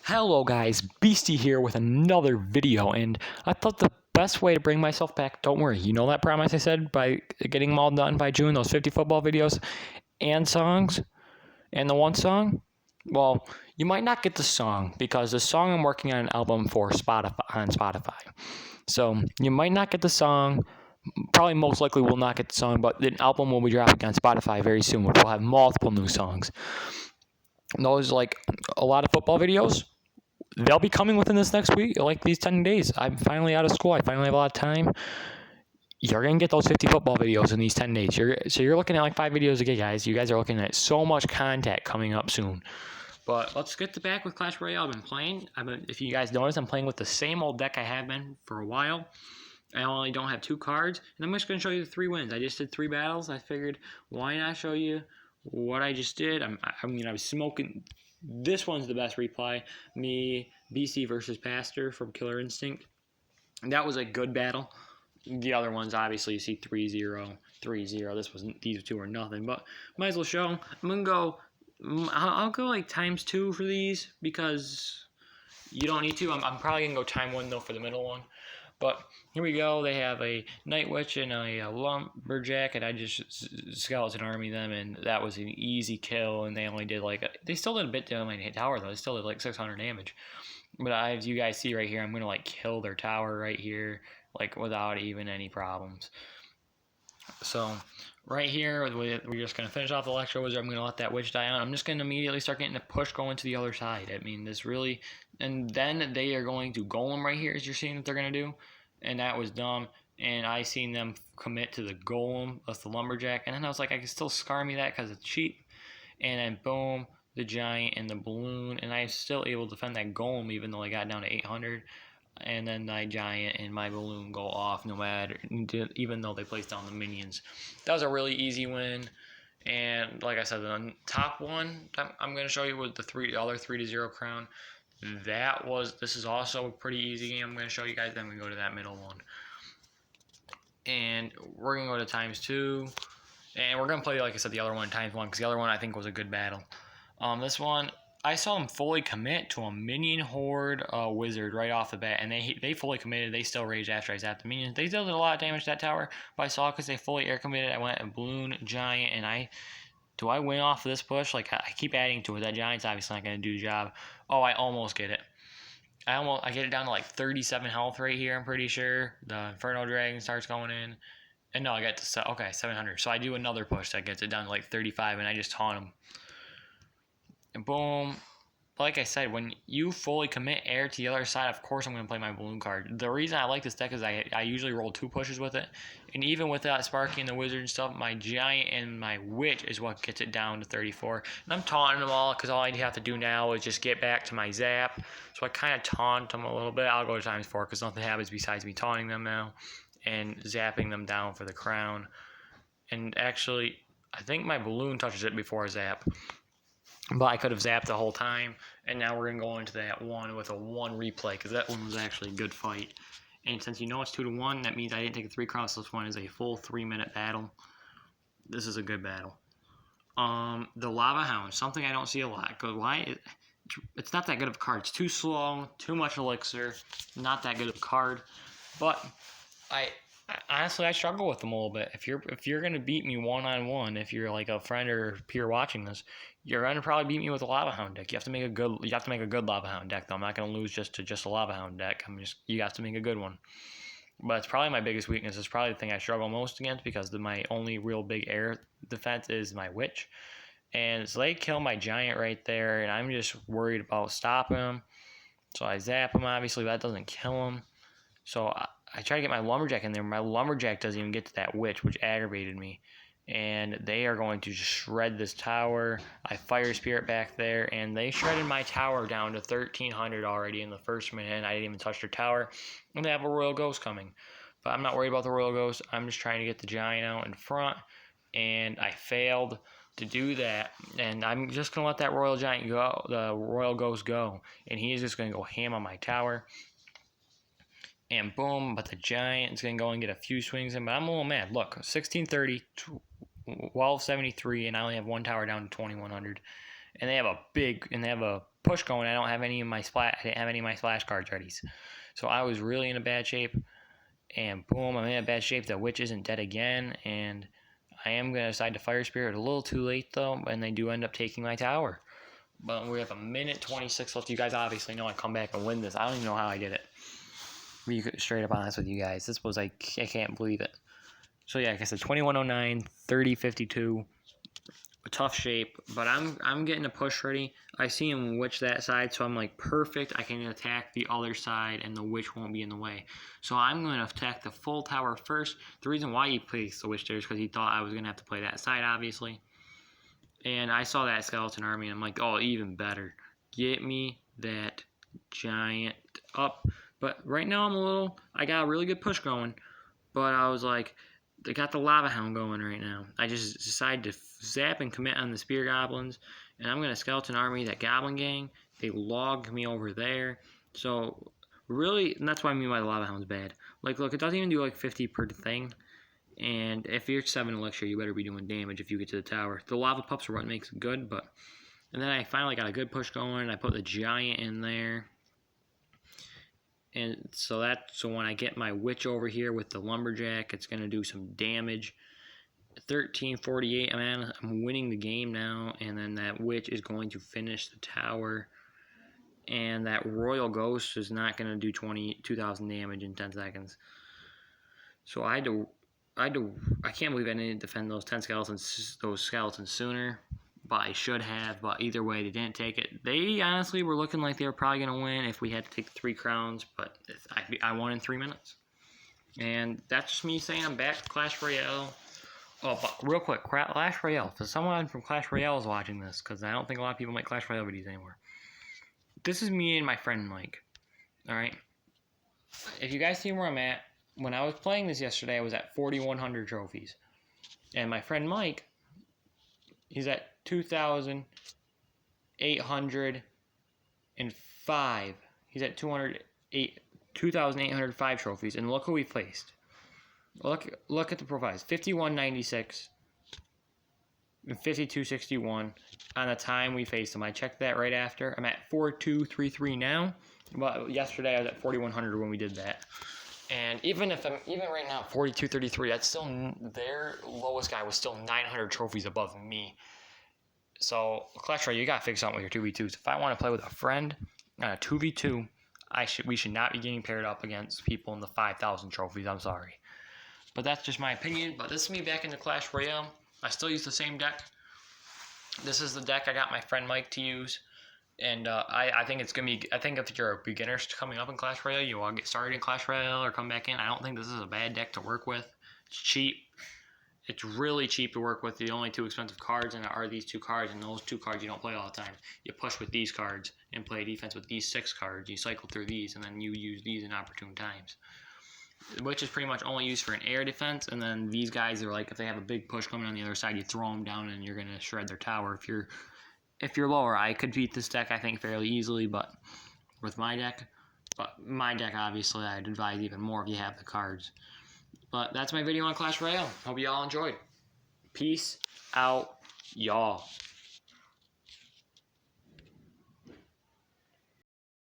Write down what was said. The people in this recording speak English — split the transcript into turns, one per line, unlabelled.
Hello guys, Beastie here with another video, and I thought the best way to bring myself back, don't worry, you know that promise I said by getting them all done by June, those 50 football videos and songs, and the one song? Well, you might not get the song, because the song I'm working on an album for Spotify. So, you might not get the song, probably most likely will not get the song, but the album will be dropping on Spotify very soon, which will have multiple new songs. Those, like, a lot of football videos, they'll be coming within this next week, like these 10 days. I'm finally out of school. I finally have a lot of time. You're going to get those 50 football videos in these 10 days. You're looking at like 5 videos a day, guys. You guys are looking at so much content coming up soon. But let's get back with Clash Royale. I've been playing. If you guys notice, I'm playing with the same old deck I have been for a while. I only don't have 2 cards. And I'm just going to show you the 3 wins. I just did 3 battles. I figured, why not show you what I just did? I was smoking. This one's the best replay. Me, BC versus Pastor from Killer Instinct. And that was a good battle. The other ones, obviously, you see 3-0, 3-0. These two are nothing. But might as well show them. I'll go like ×2 for these because you don't need to. I'm probably going to go ×1 though for the middle one. But here we go. They have a Night Witch and a Lumberjack, and I just Skeleton Army them, and that was an easy kill. And they only did they still did a bit to my tower though. They still did like 600 damage. But as you guys see right here, I'm gonna kill their tower right here, without even any problems. So right here, we're just gonna finish off the Electro Wizard. I'm gonna let that Witch die on. I'm just gonna immediately start getting a push going to the other side. I mean, this really, and then they are going to Golem right here, as you're seeing what they're gonna do, and that was dumb. And I seen them commit to the Golem with the Lumberjack, and then I was like, I can still scar me that because it's cheap. And then boom, the Giant and the Balloon, and I was still able to defend that Golem even though I got down to 800. And then my Giant and my Balloon go off no matter, even though they placed down the minions. That was a really easy win. And like I said, the top one I'm going to show you with the other 3-0 crown. This is also a pretty easy game I'm going to show you guys. Then we go to that middle one. And we're going to go to ×2. And we're going to play, like I said, the other one ×1, because the other one I think was a good battle. This one, I saw him fully commit to a minion horde wizard right off the bat, and they fully committed. They still raged after I zapped the minions. They still did a lot of damage to that tower, but I saw because they fully air committed. I went a Balloon, Giant, and do I win off of this push? I keep adding to it. That Giant's obviously not going to do the job. Oh, I almost get it. I get it down to 37 health right here, I'm pretty sure. The Inferno Dragon starts going in. And no, I got to 700. So I do another push that gets it down to 35, and I just taunt him. And boom. Like I said, when you fully commit air to the other side, of course I'm going to play my Balloon card. The reason I like this deck is I usually roll 2 pushes with it. And even without Sparky and the Wizard and stuff, my Giant and my Witch is what gets it down to 34. And I'm taunting them all because all I have to do now is just get back to my zap. So I kind of taunt them a little bit. I'll go to ×4 because nothing happens besides me taunting them now and zapping them down for the crown. And actually, I think my Balloon touches it before I zap. But I could have zapped the whole time. And now we're going to go into that one with a 1 replay, because that one was actually a good fight. And since you know it's 2-1, that means I didn't take a 3 crown, so this one is a full 3-minute battle. This is a good battle. The Lava Hound, something I don't see a lot. Because why? It's not that good of a card. It's too slow, too much elixir, not that good of a card. But honestly, I struggle with them a little bit. If you're gonna beat me 1-on-1, if you're a friend or peer watching this, you're gonna probably beat me with a Lava Hound deck. You have to make a good Lava Hound deck though. I'm not gonna lose just a Lava Hound deck. You have to make a good one. But it's probably my biggest weakness. It's probably the thing I struggle most against, because my only real big air defense is my Witch. And so they kill my Giant right there, and I'm just worried about stopping him. So I zap him, obviously, but that doesn't kill him. So I try to get my Lumberjack in there. My Lumberjack doesn't even get to that Witch, which aggravated me. And they are going to shred this tower. I Fire Spirit back there, and they shredded my tower down to 1,300 already in the first minute, and I didn't even touch their tower. And they have a Royal Ghost coming. But I'm not worried about the Royal Ghost. I'm just trying to get the Giant out in front, and I failed to do that. And I'm just going to let that Royal Giant go, the Royal Ghost go. And he is just going to go ham on my tower. And boom, but the Giant's going to go and get a few swings in. But I'm a little mad. Look, 1630, 1273, and I only have 1 tower down to 2100. And they have a push going, I don't have any of my I didn't have any of my splash cards ready. So I was really in a bad shape. And boom, I'm in a bad shape. The witch isn't dead again, and I am going to decide to Fire Spirit a little too late, though, and they do end up taking my tower. But we have a minute 26 left. You guys obviously know I come back and win this. I don't even know how I did it. Be straight up honest with you guys. This was like, I can't believe it. So yeah, like I said, 2109, 3052. A tough shape, but I'm getting a push ready. I see him witch that side, so I'm like, perfect. I can attack the other side, and the witch won't be in the way. So I'm going to attack the full tower first. The reason why he placed the witch there is because he thought I was going to have to play that side, obviously. And I saw that skeleton army, and I'm like, oh, even better. Get me that giant up. But right now I got a really good push going, but I was like, I got the Lava Hound going right now. I just decided to zap and commit on the Spear Goblins, and I'm going to Skeleton Army that Goblin Gang. They logged me over there. So, really, and that's what I mean by the Lava Hound's bad. Like, look, it doesn't even do like 50 per thing. And if you're 7 Elixir, you better be doing damage if you get to the tower. The Lava Pups are what makes it good, but... And then I finally got a good push going. I put the Giant in there. And so when I get my witch over here with the lumberjack, it's going to do some damage. 1348, I'm winning the game now, and then that witch is going to finish the tower. And that royal ghost is not going to do 2,000 damage in 10 seconds. So I can't believe I didn't defend those 10 skeletons sooner. But I should have, but either way, they didn't take it. They honestly were looking like they were probably going to win if we had to take the 3 crowns, but I won in 3 minutes. And that's just me saying I'm back to Clash Royale. Oh, but real quick, Clash Royale. If someone from Clash Royale is watching this, because I don't think a lot of people make Clash Royale videos anymore. This is me and my friend Mike. Alright? If you guys see where I'm at, when I was playing this yesterday, I was at 4,100 trophies. And my friend Mike, he's at 2,805. He's at 2,805 trophies, and look who we placed. Look at the profiles: 5196 and 5261 on the time we faced him. I checked that right after. I'm at 4233 now, but yesterday I was at 4100 when we did that. And even right now 4233, that's still their lowest guy was still 900 trophies above me. So, Clash Royale, you gotta fix something with your 2v2s. If I want to play with a friend on a 2v2, we should not be getting paired up against people in the 5,000 trophies. I'm sorry. But that's just my opinion. But this is me back into Clash Royale. I still use the same deck. This is the deck I got my friend Mike to use. And I think it's going to be... I think if you're a beginner coming up in Clash Royale, you want to get started in Clash Royale or come back in, I don't think this is a bad deck to work with. It's cheap. It's really cheap to work with. The only 2 expensive cards in it are these 2 cards, and those 2 cards you don't play all the time. You push with these cards and play defense with these 6 cards. You cycle through these, and then you use these in opportune times. Which is pretty much only used for an air defense, and then these guys are like, if they have a big push coming on the other side, you throw them down and you're going to shred their tower. If you're lower, I could beat this deck, I think, fairly easily, but with my deck. But my deck, obviously, I'd advise even more if you have the cards. But that's my video on Clash Royale. Hope you all enjoyed. Peace out, y'all.